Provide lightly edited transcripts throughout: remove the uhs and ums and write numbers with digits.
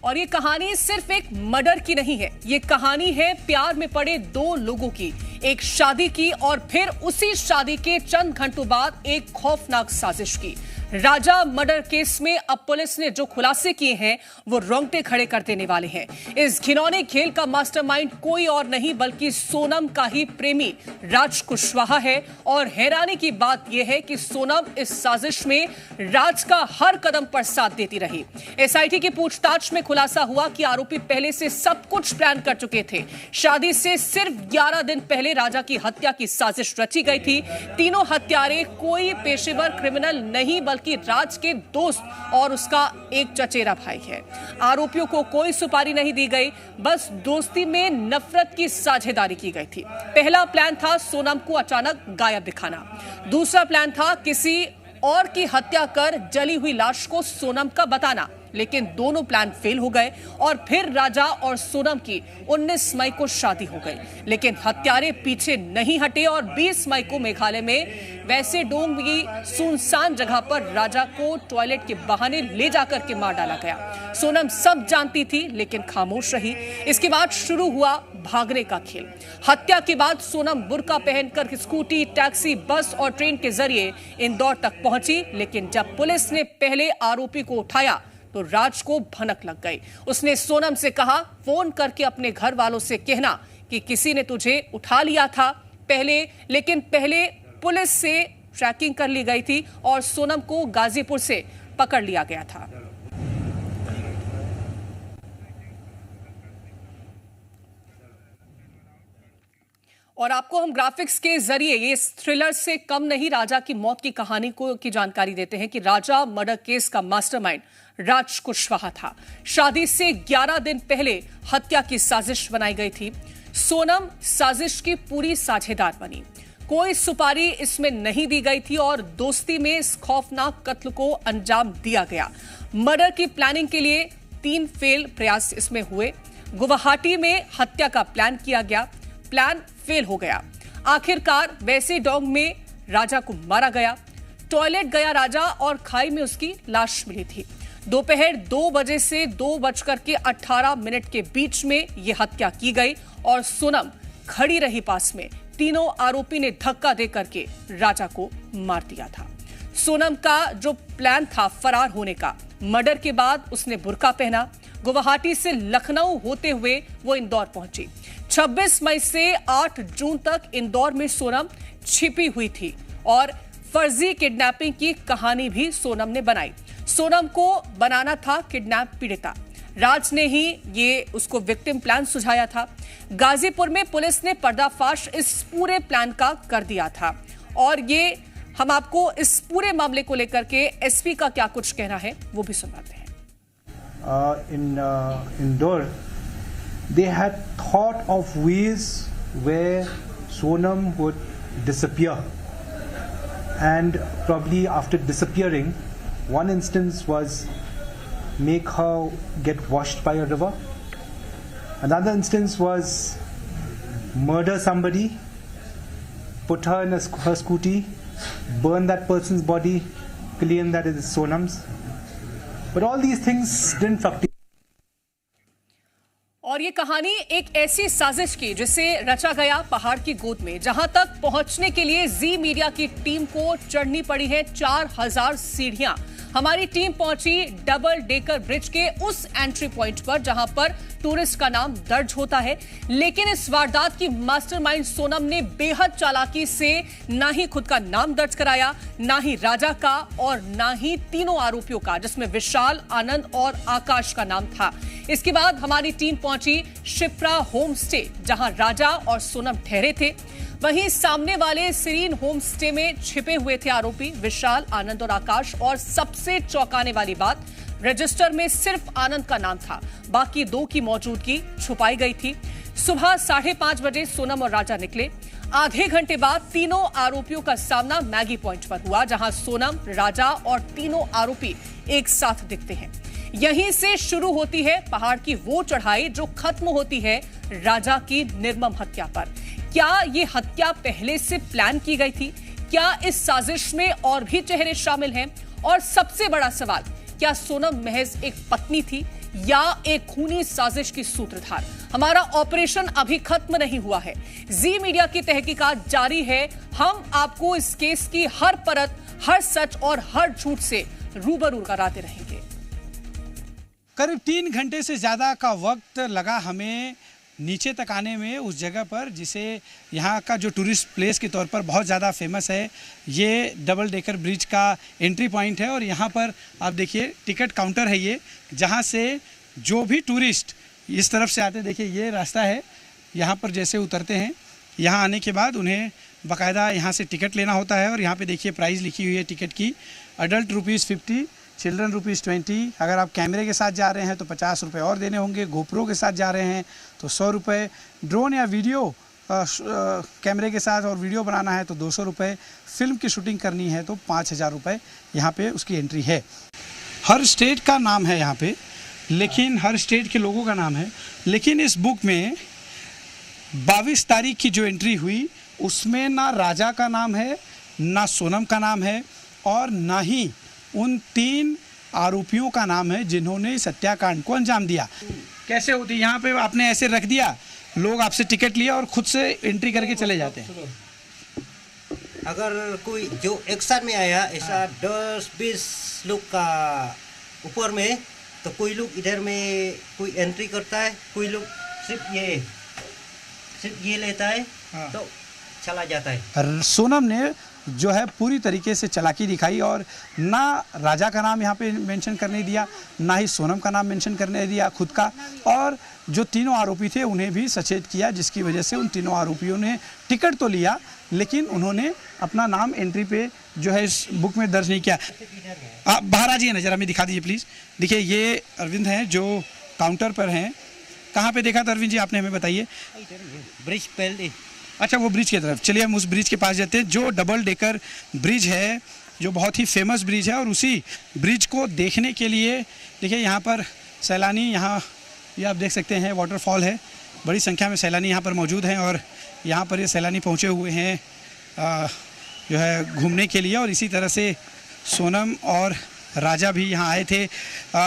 और ये कहानी सिर्फ एक मर्डर की नहीं है, ये कहानी है प्यार में पड़े दो लोगों की, एक शादी की और फिर उसी शादी के चंद घंटों बाद एक खौफनाक साजिश की। राजा मर्डर केस में अब पुलिस ने जो खुलासे किए हैं वो रोंगटे खड़े कर देने वाले हैं। इस घिनौने खेल का मास्टरमाइंड कोई और नहीं बल्कि सोनम का ही प्रेमी राज कुशवाहा है। और हैरानी की बात यह है कि सोनम इस साजिश में राज का हर कदम पर साथ देती रही। एसआईटी की पूछताछ में खुलासा हुआ कि आरोपी पहले से सब कुछ प्लान कर चुके थे। शादी से सिर्फ 11 दिन पहले राजा की हत्या की साजिश रची गई थी। तीनों हत्यारे कोई पेशेवर क्रिमिनल नहीं बल्कि राज के दोस्त और उसका एक चचेरा भाई है। आरोपियों को कोई सुपारी नहीं दी गई, बस दोस्ती में नफरत की साझेदारी की गई थी। पहला प्लान था सोनम को अचानक गायब दिखाना। दूसरा प्लान था किसी और की हत्या कर जली हुई लाश को सोनम का बताना, लेकिन दोनों प्लान फेल हो गए और फिर राजा और सोनम की 19 मई को शादी हो गई। लेकिन हत्यारे पीछे नहीं हटे और 20 मई को मेघालय में वैसे डोंग की सुनसान जगह पर राजा को टॉयलेट के बहाने ले जाकर के मार डाला गया। सोनम सब जानती थी लेकिन खामोश रही। इसके बाद शुरू हुआ भागने का खेल। हत्या के बाद सोनम बुर्का पहनकर स्कूटी, टैक्सी, बस और ट्रेन के जरिए इंदौर तक पहुंची, लेकिन जब पुलिस ने पहले आरोपी को उठाया तो राज को भनक लग गई। उसने सोनम से कहा, फोन करके अपने घर वालों से कहना कि किसी ने तुझे उठा लिया था लेकिन पहले पुलिस से ट्रैकिंग कर ली गई थी और सोनम को गाजीपुर से पकड़ लिया गया था। और आपको हम ग्राफिक्स के जरिए ये थ्रिलर से कम नहीं राजा की मौत की कहानी की जानकारी देते हैं कि राजा मर्डर केस का मास्टरमाइंड राज कुशवाहा था। शादी से 11 दिन पहले हत्या की साजिश बनाई गई थी। सोनम साजिश की पूरी साझेदार बनी। कोई सुपारी इसमें नहीं दी गई थी और दोस्ती में इस खौफनाक कत्ल को अंजाम दिया गया। मर्डर की प्लानिंग के लिए 3 फेल प्रयास इसमें हुए। गुवाहाटी में हत्या का प्लान किया गया, प्लान फेल हो गया। आखिरकार वैसे डोंग में राजा को मारा गया। टॉयलेट गया राजा और खाई में उसकी लाश मिली थी। दोपहर 2 बजे से 2:18 के बीच में यह हत्या की गई और सोनम खड़ी रही पास में। तीनों आरोपी ने धक्का देकर के राजा को मार दिया था। सोनम का जो प्लान था फरार होने का, मर्डर के बाद उसने बुर्का पहना। गुवाहाटी से लखनऊ होते हुए वो इंदौर पहुंची। 26 मई से 8 जून तक इंदौर में सोनम छिपी हुई थी और फर्जी किडनैपिंग की कहानी भी सोनम ने बनाई। सोनम को बनाना था किडनैप पीड़िता। राज ने ही ये उसको विक्टिम प्लान सुझाया था। गाजीपुर में पुलिस ने पर्दाफाश इस पूरे प्लान का कर दिया था और ये हम आपको इस पूरे मामले को लेकर के एसपी का क्या कुछ कहना है वो भी सुनाते हैं। In Indore, they had thought of ways where Sonam would disappear, and probably after disappearing, one instance was make her get washed by a river. Another instance was murder somebody, put her in her scooty, burn that person's body, claim that it is Sonam's. But all these things didn't fructify. और ये कहानी एक ऐसी साजिश की जिसे रचा गया पहाड़ की गोद में, जहां तक पहुंचने के लिए जी मीडिया की टीम को चढ़नी पड़ी है 4000 सीढ़ियां। हमारी टीम पहुंची डबल डेकर ब्रिज के उस एंट्री पॉइंट पर जहां पर टूरिस्ट का नाम दर्ज होता है। लेकिन इस वारदात की मास्टरमाइंड सोनम ने बेहद चालाकी से ना ही खुद का नाम दर्ज कराया, ना ही राजा का और ना ही तीनों आरोपियों का, जिसमें विशाल, आनंद और आकाश का नाम था। इसके बाद हमारी टीम पहुंची शिप्रा होम स्टे जहां राजा और सोनम ठहरे थे। वहीं सामने वाले सीरीन होम स्टे में छिपे हुए थे आरोपी विशाल, आनंद और आकाश। और सबसे चौंकाने वाली बात, रजिस्टर में सिर्फ आनंद का नाम था, बाकी 2 की मौजूदगी छुपाई गई थी। सुबह 5:30 बजे सोनम और राजा निकले। आधे घंटे बाद तीनों आरोपियों का सामना मैगी पॉइंट पर हुआ, जहां सोनम, राजा और तीनों आरोपी एक साथ दिखते हैं। यहीं से शुरू होती है पहाड़ की वो चढ़ाई जो खत्म होती है राजा की निर्मम हत्या पर। क्या ये हत्या पहले से प्लान की गई थी? क्या इस साजिश में और भी चेहरे शामिल हैं? और सबसे बड़ा सवाल, क्या सोनम महज एक पत्नी थी या एक खूनी साजिश की सूत्रधार? हमारा ऑपरेशन अभी खत्म नहीं हुआ है। जी मीडिया की तहकीकात जारी है। हम आपको इस केस की हर परत, हर सच और हर झूठ से रूबरू कराते रहेंगे। करीब 3 घंटे से ज़्यादा का वक्त लगा हमें नीचे तक आने में, उस जगह पर जिसे यहाँ का जो टूरिस्ट प्लेस के तौर पर बहुत ज़्यादा फेमस है। ये डबल डेकर ब्रिज का एंट्री पॉइंट है और यहाँ पर आप देखिए टिकट काउंटर है ये, जहाँ से जो भी टूरिस्ट इस तरफ से आते हैं, देखिए ये रास्ता है, यहाँ पर जैसे उतरते हैं, यहाँ आने के बाद उन्हें बाकायदा यहाँ से टिकट लेना होता है और यहाँ पे देखिए प्राइस लिखी हुई है टिकट की। Adult ₹50, children ₹20। अगर आप कैमरे के साथ जा रहे हैं तो 50 रुपये और देने होंगे। गोप्रो के साथ जा रहे हैं तो 100 रुपये। ड्रोन या वीडियो कैमरे के साथ और वीडियो बनाना है तो 200 रुपये। फिल्म की शूटिंग करनी है तो 5000 रुपये यहाँ पे उसकी एंट्री है। हर स्टेट का नाम है यहाँ पे, लेकिन हर स्टेट के लोगों का नाम है, लेकिन इस बुक में 22 तारीख की जो एंट्री हुई उसमें ना राजा का नाम है, ना सोनम का नाम है और ना ही उन 3 आरोपियों का नाम है जिन्होंने इस हत्याकांड को अंजाम दिया। कैसे होती यहाँ पे आपने ऐसे रख दिया, लोग आपसे टिकट लिया और खुद से एंट्री करके चले जाते हैं। अगर कोई जो एक साथ में आया ऐसा 10-20 लोग का ऊपर में, तो कोई लोग इधर में कोई एंट्री करता है, कोई लोग सिर्फ ये लेता है तो चला जाता है। सोनम ने जो है पूरी तरीके से चालाकी दिखाई और ना राजा का नाम यहाँ पे मेंशन करने दिया, ना ही सोनम का नाम मेंशन करने दिया खुद का, और जो तीनों आरोपी थे उन्हें भी सचेत किया, जिसकी वजह से उन तीनों आरोपियों ने टिकट तो लिया लेकिन उन्होंने अपना नाम एंट्री पे जो है इस बुक में दर्ज नहीं किया। आप बाहर आ जाइए ना, जरा हमें दिखा दीजिए प्लीज़। देखिए ये अरविंद हैं जो काउंटर पर हैं। कहाँ पे देखा था अरविंद जी आपने, हमें बताइए। ब्रिज पहले। अच्छा, वो ब्रिज की तरफ चलिए, हम उस ब्रिज के पास जाते हैं जो डबल डेकर ब्रिज है, जो बहुत ही फेमस ब्रिज है। और उसी ब्रिज को देखने के लिए देखिए यहाँ पर सैलानी, यहाँ ये आप देख सकते हैं वाटरफॉल है, बड़ी संख्या में सैलानी यहाँ पर मौजूद हैं और यहाँ पर ये सैलानी पहुँचे हुए हैं जो है घूमने के लिए। और इसी तरह से सोनम और राजा भी यहाँ आए थे,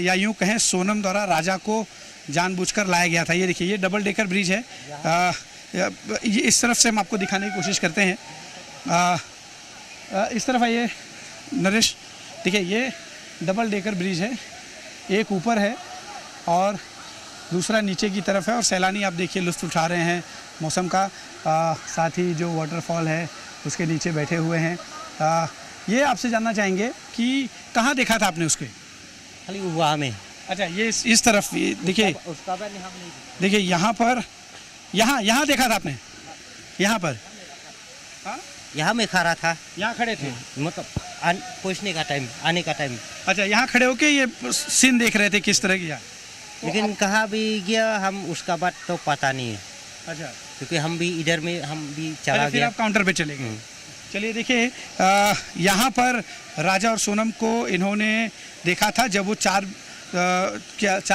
या यूँ कहें सोनम द्वारा राजा को जानबूझकर लाया गया था। ये देखिए ये डबल डेकर ब्रिज है। ये इस तरफ से हम आपको दिखाने की कोशिश करते हैं। इस तरफ आइए नरेश, देखिए ये डबल डेकर ब्रिज है, एक ऊपर है और दूसरा नीचे की तरफ है और सैलानी आप देखिए लुत्फ़ उठा रहे हैं मौसम का। साथ ही जो वाटरफॉल है उसके नीचे बैठे हुए हैं। ये आपसे जानना चाहेंगे कि कहाँ देखा था आपने उसके? खाली वहाँ में। अच्छा, ये इस तरफ देखिए, देखिए यहाँ पर, यहाँ देखा था आपने? यहाँ पर यहाँ में खड़ा था, यहाँ खड़े थे, मतलब पहुँचने का टाइम, आने का टाइम। अच्छा, यहाँ खड़े होके ये सीन देख रहे थे किस तरह की? लेकिन कहाँ भी गया हम उसका बात तो पता नहीं है। अच्छा, क्योंकि हम भी इधर में हम भी चला फिर गया। आप काउंटर पे चले गए। चलिए देखिए यहाँ पर राजा और सोनम को इन्होंने देखा था जब वो 4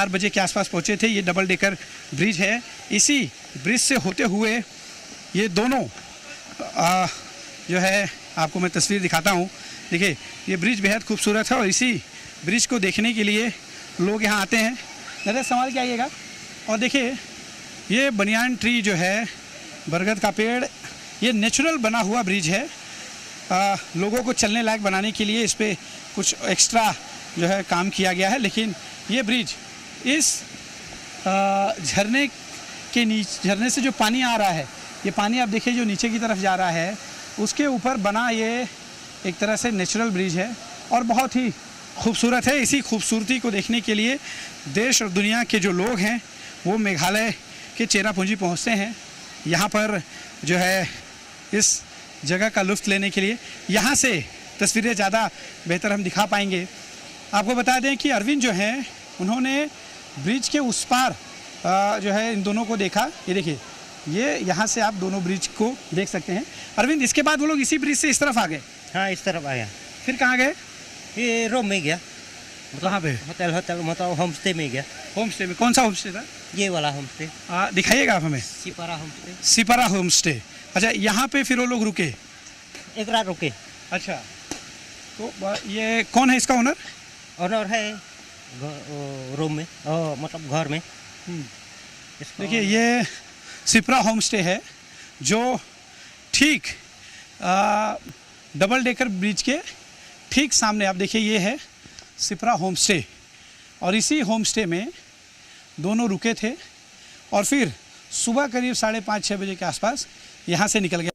बजे के आसपास पहुँचे थे। ये डबल डेकर ब्रिज है, इसी ब्रिज से होते हुए ये दोनों जो है आपको मैं तस्वीर दिखाता हूँ। देखिए ये ब्रिज बेहद खूबसूरत है और इसी ब्रिज को देखने के लिए लोग यहाँ आते हैं। नजर संभाल के आइएगा। और देखिए ये बनियान ट्री जो है, बरगद का पेड़, ये नेचुरल बना हुआ ब्रिज है। लोगों को चलने लायक बनाने के लिए इस पर कुछ एक्स्ट्रा जो है काम किया गया है, लेकिन ये ब्रिज इस झरने से जो पानी आ रहा है, ये पानी आप देखिए जो नीचे की तरफ जा रहा है, उसके ऊपर बना ये एक तरह से नेचुरल ब्रिज है और बहुत ही खूबसूरत है। इसी खूबसूरती को देखने के लिए देश और दुनिया के जो लोग हैं वो मेघालय के चेरापूंजी पहुंचते हैं यहाँ पर जो है इस जगह का लुत्फ़ लेने के लिए। यहाँ से तस्वीरें ज़्यादा बेहतर हम दिखा पाएंगे। आपको बता दें कि अरविंद जो हैं उन्होंने ब्रिज के उस पार जो है इन दोनों को देखा। ये देखिए ये यहाँ से आप दोनों ब्रिज को देख सकते हैं। अरविंद, इसके बाद वो लोग इसी ब्रिज से इस तरफ आ गए? हाँ, इस तरफ आया। फिर कहाँ गए? ये रूम में गया। कहाँ पे? होटल मतलब होम स्टे में गया। होम स्टे में? कौन सा होम स्टे था? ये वाला होम स्टे। दिखाइएगा आप हमें। Sipara home stay. Sipara home stay. अच्छा, यहाँ पे फिर वो लोग रुके? एक रात रुके। अच्छा, तो ये कौन है इसका ओनर? ऑनर है रूम में, मतलब घर में। देखिए ये सिप्रा होम स्टे है जो ठीक डबल डेकर ब्रिज के ठीक सामने, आप देखिए ये है सिप्रा होम स्टे, और इसी होम स्टे में दोनों रुके थे और फिर सुबह करीब 5:30-6 बजे के आसपास यहाँ से निकल गए।